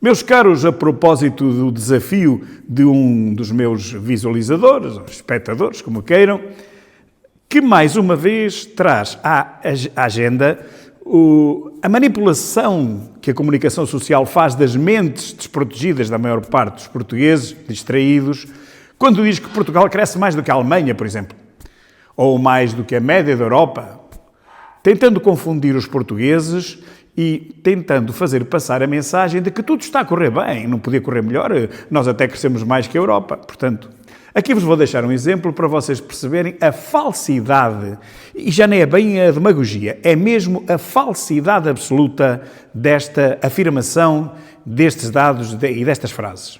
Meus caros, a propósito do desafio de um dos meus visualizadores, ou espectadores, como queiram, que mais uma vez traz à agenda a manipulação que a comunicação social faz das mentes desprotegidas da maior parte dos portugueses, distraídos, quando diz que Portugal cresce mais do que a Alemanha, por exemplo, ou mais do que a média da Europa, tentando confundir os portugueses e tentando fazer passar a mensagem de que tudo está a correr bem, não podia correr melhor, nós até crescemos mais que a Europa. Portanto, aqui vos vou deixar um exemplo para vocês perceberem a falsidade, e já nem é bem a demagogia, é mesmo a falsidade absoluta desta afirmação, destes dados e destas frases.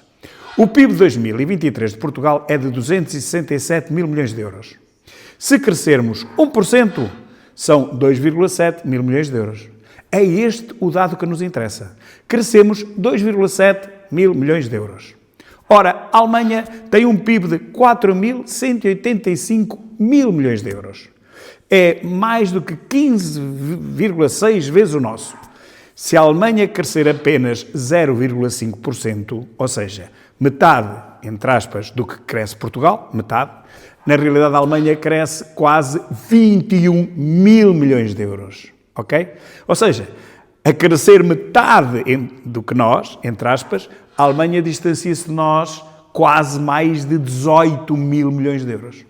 O PIB de 2023 de Portugal é de 267 mil milhões de euros. Se crescermos 1%, são 2,7 mil milhões de euros. É este o dado que nos interessa. Crescemos 2,7 mil milhões de euros. Ora, a Alemanha tem um PIB de 4.185 mil milhões de euros. É mais do que 15,6 vezes o nosso. Se a Alemanha crescer apenas 0,5%, ou seja, metade, entre aspas, do que cresce Portugal, metade, na realidade a Alemanha cresce quase 21 mil milhões de euros. Ok? Ou seja, a crescer metade do que nós, entre aspas, a Alemanha distancia-se de nós quase mais de 18 mil milhões de euros.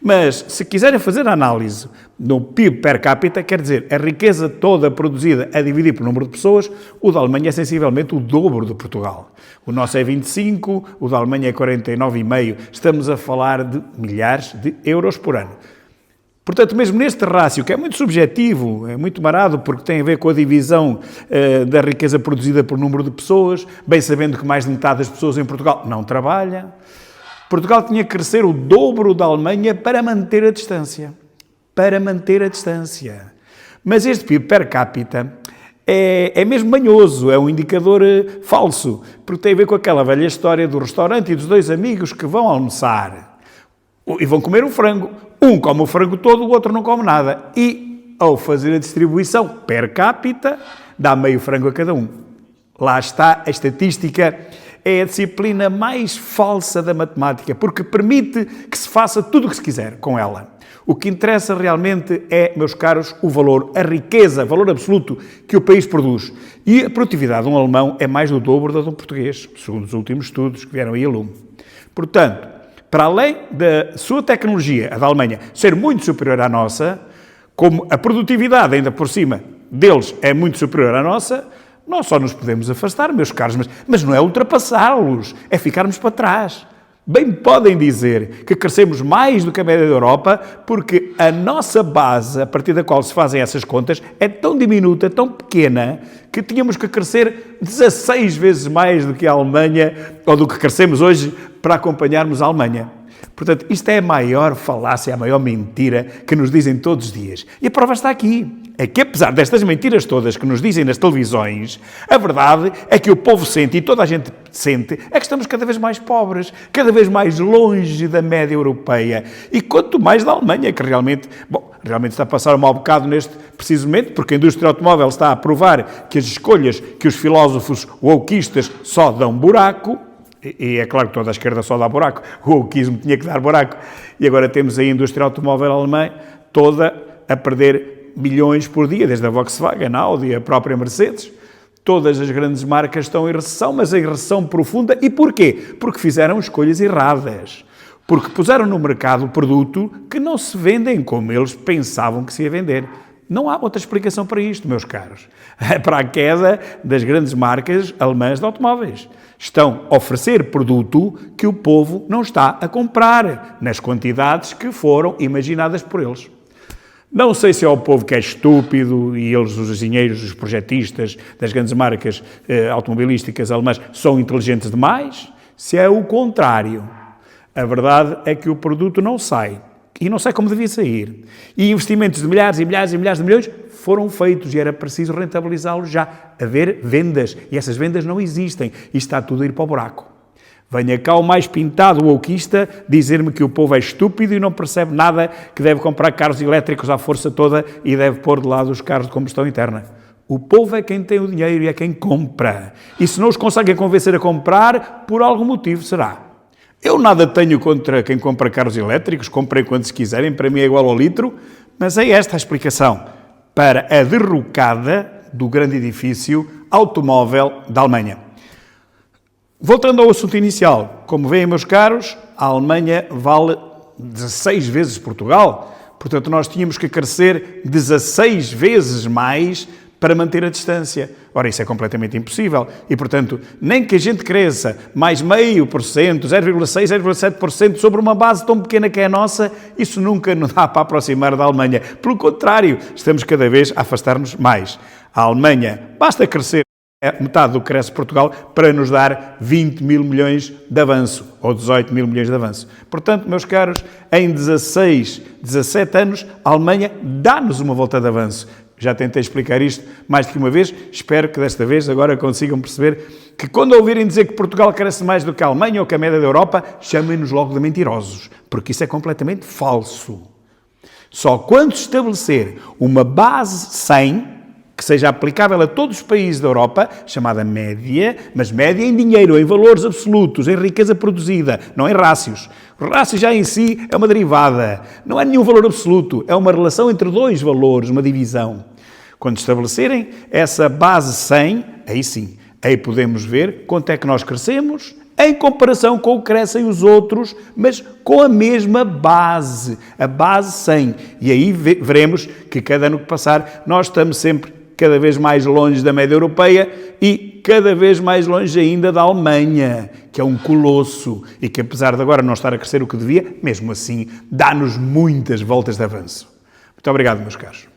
Mas, se quiserem fazer a análise no PIB per capita, quer dizer, a riqueza toda produzida a dividir pelo número de pessoas, o da Alemanha é sensivelmente o dobro de Portugal. O nosso é 25, o da Alemanha é 49,5. Estamos a falar de milhares de euros por ano. Portanto, mesmo neste rácio, que é muito subjetivo, é muito marado, porque tem a ver com a divisão da riqueza produzida por número de pessoas, bem sabendo que mais de metade das pessoas em Portugal não trabalha, Portugal tinha que crescer o dobro da Alemanha para manter a distância. Para manter a distância. Mas este PIB per capita é mesmo manhoso, é um indicador falso, porque tem a ver com aquela velha história do restaurante e dos dois amigos que vão almoçar e vão comer um frango. Um come o frango todo, o outro não come nada. E, ao fazer a distribuição per capita, dá meio frango a cada um. Lá está a estatística. É a disciplina mais falsa da matemática, porque permite que se faça tudo o que se quiser com ela. O que interessa realmente é, meus caros, o valor, a riqueza, o valor absoluto que o país produz. E a produtividade de um alemão é mais do dobro da de um português, segundo os últimos estudos que vieram aí a lume. Portanto, para além da sua tecnologia, a da Alemanha, ser muito superior à nossa, como a produtividade ainda por cima deles é muito superior à nossa, nós só nos podemos afastar, meus caros, mas não é ultrapassá-los, é ficarmos para trás. Bem podem dizer que crescemos mais do que a média da Europa, porque a nossa base, a partir da qual se fazem essas contas, é tão diminuta, tão pequena, que tínhamos que crescer 16 vezes mais do que a Alemanha, ou do que crescemos hoje, para acompanharmos a Alemanha. Portanto, isto é a maior falácia, a maior mentira que nos dizem todos os dias. E a prova está aqui. É que, apesar destas mentiras todas que nos dizem nas televisões, a verdade é que o povo sente, e toda a gente sente, é que estamos cada vez mais pobres, cada vez mais longe da média europeia. E quanto mais da Alemanha, que realmente está a passar um mau bocado neste preciso momento, porque a indústria automóvel está a provar que as escolhas que os filósofos wokeistas só dão buraco. E é claro que toda a esquerda só dá buraco, o wokeismo tinha que dar buraco, e agora temos a indústria automóvel alemã toda a perder milhões por dia, desde a Volkswagen, a Audi, a própria Mercedes. Todas as grandes marcas estão em recessão, mas em recessão profunda. E porquê? Porque fizeram escolhas erradas. Porque puseram no mercado produto que não se vendem como eles pensavam que se ia vender. Não há outra explicação para isto, meus caros. Para a queda das grandes marcas alemãs de automóveis. Estão a oferecer produto que o povo não está a comprar, nas quantidades que foram imaginadas por eles. Não sei se é o povo que é estúpido e eles, os engenheiros, os projetistas das grandes marcas automobilísticas alemãs, são inteligentes demais, se é o contrário. A verdade é que o produto não sai. E não sai como devia sair. E investimentos de milhares e milhares e milhares de milhões foram feitos e era preciso rentabilizá-los já. Haver vendas. E essas vendas não existem. E está tudo a ir para o buraco. Venha cá o mais pintado wokeista dizer-me que o povo é estúpido e não percebe nada, que deve comprar carros elétricos à força toda e deve pôr de lado os carros de combustão interna. O povo é quem tem o dinheiro e é quem compra. E se não os conseguem convencer a comprar, por algum motivo será. Eu nada tenho contra quem compra carros elétricos, comprem quando se quiserem, para mim é igual ao litro, mas é esta a explicação para a derrocada do grande edifício automóvel da Alemanha. Voltando ao assunto inicial, como veem, meus caros, a Alemanha vale 16 vezes Portugal, portanto nós tínhamos que crescer 16 vezes mais para manter a distância. Ora, isso é completamente impossível e, portanto, nem que a gente cresça mais 0,5%, 0,6%, 0,7% sobre uma base tão pequena que é a nossa, isso nunca nos dá para aproximar da Alemanha. Pelo contrário, estamos cada vez a afastar-nos mais. A Alemanha, basta crescer metade do que cresce Portugal para nos dar 20 mil milhões de avanço, ou 18 mil milhões de avanço. Portanto, meus caros, em 16, 17 anos, a Alemanha dá-nos uma volta de avanço. Já tentei explicar isto mais do que uma vez, espero que desta vez agora consigam perceber que quando ouvirem dizer que Portugal cresce mais do que a Alemanha ou que a média da Europa, chamem-nos logo de mentirosos, porque isso é completamente falso. Só quando se estabelecer uma base 100, que seja aplicável a todos os países da Europa, chamada média, mas média em dinheiro, em valores absolutos, em riqueza produzida, não em rácios. O rácio já em si é uma derivada, não é nenhum valor absoluto, é uma relação entre dois valores, uma divisão. Quando estabelecerem essa base 100, aí sim, aí podemos ver quanto é que nós crescemos, em comparação com o que crescem os outros, mas com a mesma base, a base 100. E aí veremos que cada ano que passar nós estamos sempre cada vez mais longe da média europeia e cada vez mais longe ainda da Alemanha, que é um colosso e que, apesar de agora não estar a crescer o que devia, mesmo assim dá-nos muitas voltas de avanço. Muito obrigado, meus caros.